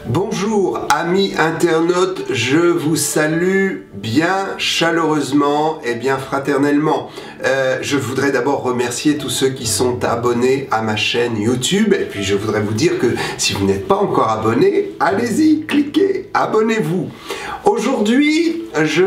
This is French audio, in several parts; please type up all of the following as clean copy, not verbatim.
Bonjour amis internautes, je vous salue bien chaleureusement et bien fraternellement. Je voudrais d'abord remercier tous ceux qui sont abonnés à ma chaîne YouTube et puis je voudrais vous dire que si vous n'êtes pas encore abonné, allez-y, cliquez, abonnez-vous. Aujourd'hui, je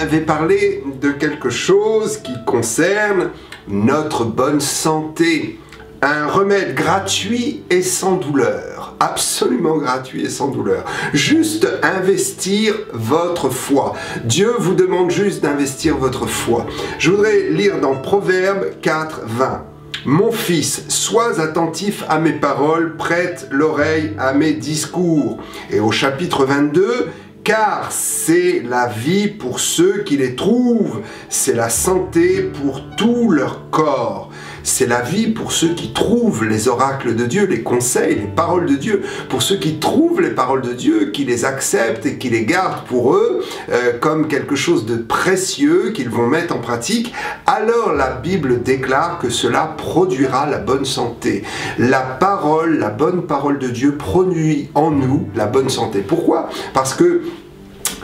vais parler de quelque chose qui concerne notre bonne santé. Un remède gratuit et sans douleur, absolument gratuit et sans douleur. Juste investir votre foi. Dieu vous demande juste d'investir votre foi. Je voudrais lire dans Proverbes 4, 20. Mon fils, sois attentif à mes paroles, prête l'oreille à mes discours. Et au chapitre 22, car c'est la vie pour ceux qui les trouvent, c'est la santé pour tout leur corps. C'est la vie pour ceux qui trouvent les oracles de Dieu, les conseils, les paroles de Dieu, pour ceux qui trouvent les paroles de Dieu, qui les acceptent et qui les gardent pour eux comme quelque chose de précieux qu'ils vont mettre en pratique. Alors la Bible déclare que cela produira la bonne santé. La parole, la bonne parole de Dieu produit en nous la bonne santé. Pourquoi? Parce que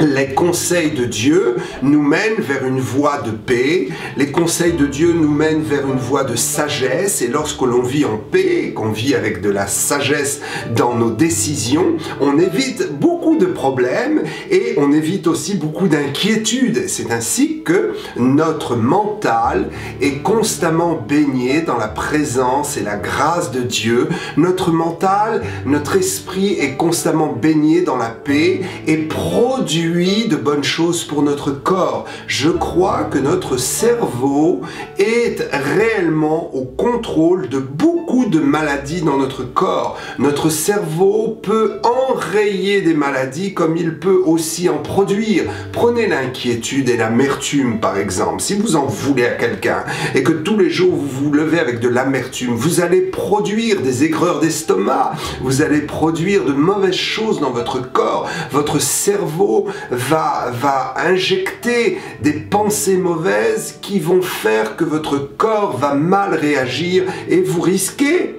les conseils de Dieu nous mènent vers une voie de paix, les conseils de Dieu nous mènent vers une voie de sagesse, et lorsque l'on vit en paix, qu'on vit avec de la sagesse dans nos décisions, on évite beaucoup de problèmes et on évite aussi beaucoup d'inquiétudes. C'est ainsi que notre mental est constamment baigné dans la présence et la grâce de Dieu. Notre mental, notre esprit est constamment baigné dans la paix et produit de bonnes choses pour notre corps. Je crois que notre cerveau est réellement au contrôle de beaucoup de maladies dans notre corps. Notre cerveau peut enrayer des maladies comme il peut aussi en produire. Prenez l'inquiétude et l'amertume par exemple. Si vous en voulez à quelqu'un et que tous les jours vous vous levez avec de l'amertume, vous allez produire des aigreurs d'estomac, vous allez produire de mauvaises choses dans votre corps. Votre cerveau va injecter des pensées mauvaises qui vont faire que votre corps va mal réagir et vous risquez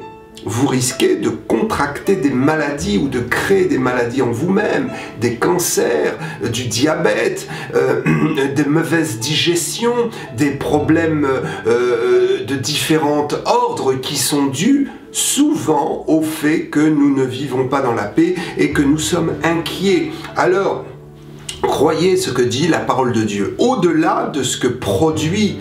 de contracter des maladies ou de créer des maladies en vous-même, des cancers, du diabète, des mauvaises digestions, des problèmes de différents ordres qui sont dus souvent au fait que nous ne vivons pas dans la paix et que nous sommes inquiets. Alors, croyez ce que dit la parole de Dieu. Au-delà de ce que produit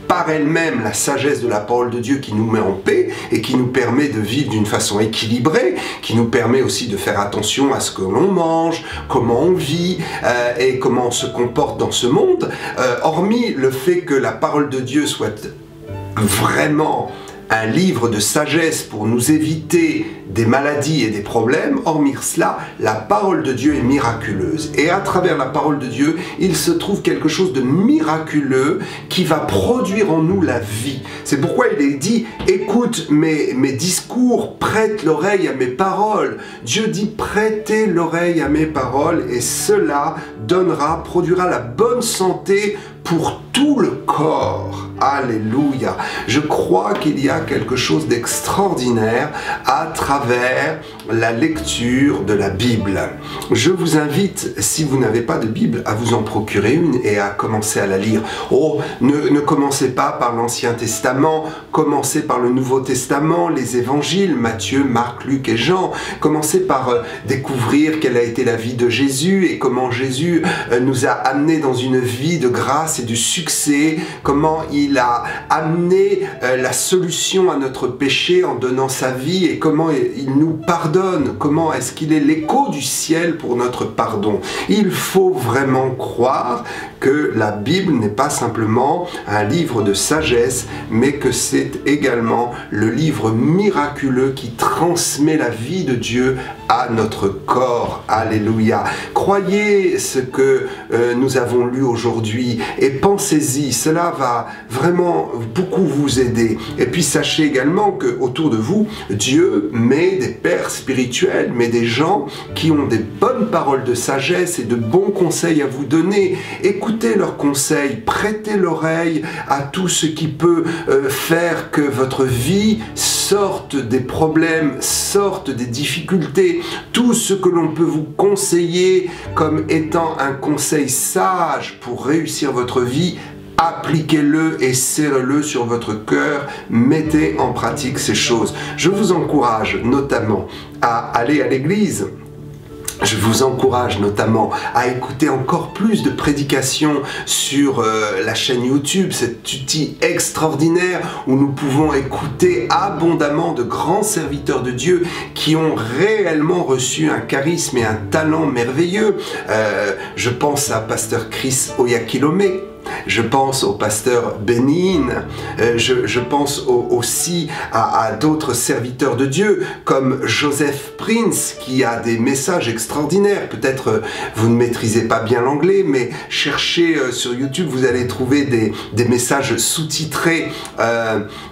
par elle-même la sagesse de la parole de Dieu qui nous met en paix et qui nous permet de vivre d'une façon équilibrée, qui nous permet aussi de faire attention à ce que l'on mange, comment on vit et comment on se comporte dans ce monde, hormis le fait que la parole de Dieu soit vraiment un livre de sagesse pour nous éviter des maladies et des problèmes, hormis cela, la parole de Dieu est miraculeuse. Et à travers la parole de Dieu, il se trouve quelque chose de miraculeux qui va produire en nous la vie. C'est pourquoi il est dit, écoute mes discours, prête l'oreille à mes paroles. Dieu dit, prêtez l'oreille à mes paroles et cela produira la bonne santé pour tout le corps. Alléluia. Je crois qu'il y a quelque chose d'extraordinaire à travers la lecture de la Bible. Je vous invite, si vous n'avez pas de Bible, à vous en procurer une et à commencer à la lire. Oh, ne commencez pas par l'Ancien Testament, commencez par le Nouveau Testament, les évangiles, Matthieu, Marc, Luc et Jean. Commencez par découvrir quelle a été la vie de Jésus et comment Jésus nous a amenés dans une vie de grâce et de succès, comment il a amené la solution à notre péché en donnant sa vie et comment il nous pardonne, comment est-ce qu'il est l'écho du ciel pour notre pardon. Il faut vraiment croire que la Bible n'est pas simplement un livre de sagesse, mais que c'est également le livre miraculeux qui transmet la vie de Dieu à notre corps. Alléluia. Croyez ce que nous avons lu aujourd'hui et pensez-y, cela va vraiment beaucoup vous aider. Et puis sachez également que autour de vous, Dieu met des pères spirituels, mais des gens qui ont des bonnes paroles de sagesse et de bons conseils à vous donner. Écoutez écoutez leurs conseils, prêtez l'oreille à tout ce qui peut faire que votre vie sorte des problèmes, sorte des difficultés, tout ce que l'on peut vous conseiller comme étant un conseil sage pour réussir votre vie, appliquez-le et serrez-le sur votre cœur, mettez en pratique ces choses. Je vous encourage notamment à aller à l'église. Je vous encourage notamment à écouter encore plus de prédications sur la chaîne YouTube, cet outil extraordinaire où nous pouvons écouter abondamment de grands serviteurs de Dieu qui ont réellement reçu un charisme et un talent merveilleux. Je pense à Pasteur Chris Oyakhilome. Je pense au pasteur Benin, je pense aussi à d'autres serviteurs de Dieu comme Joseph Prince qui a des messages extraordinaires. Peut-être vous ne maîtrisez pas bien l'anglais, mais cherchez sur YouTube, vous allez trouver des messages sous-titrés.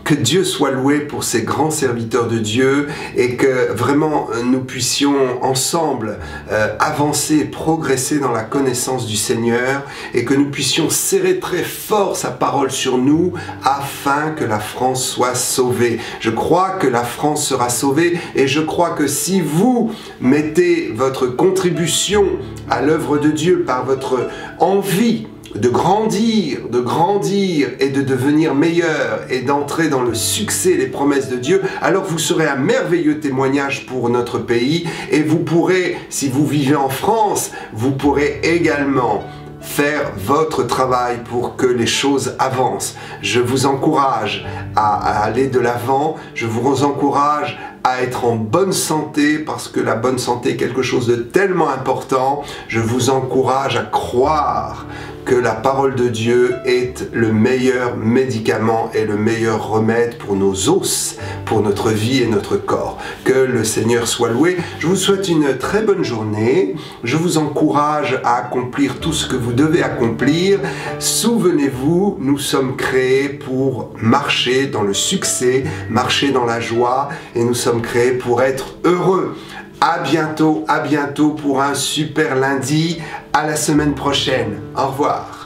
Que Dieu soit loué pour ces grands serviteurs de Dieu et que vraiment nous puissions ensemble avancer, progresser dans la connaissance du Seigneur et que nous puissions serrer très fort sa parole sur nous afin que la France soit sauvée. Je crois que la France sera sauvée et je crois que si vous mettez votre contribution à l'œuvre de Dieu par votre envie de grandir et de devenir meilleur et d'entrer dans le succès et les promesses de Dieu, alors vous serez un merveilleux témoignage pour notre pays et vous pourrez, si vous vivez en France, vous pourrez également faire votre travail pour que les choses avancent. Je vous encourage à aller de l'avant, je vous encourage à être en bonne santé parce que la bonne santé est quelque chose de tellement important. Je vous encourage à croire que la parole de Dieu est le meilleur médicament et le meilleur remède pour nos os, pour notre vie et notre corps. Que le Seigneur soit loué. Je vous souhaite une très bonne journée. Je vous encourage à accomplir tout ce que vous devez accomplir. Souvenez-vous, nous sommes créés pour marcher dans le succès, marcher dans la joie et nous sommes créés pour être heureux. À bientôt pour un super lundi. À la semaine prochaine. Au revoir.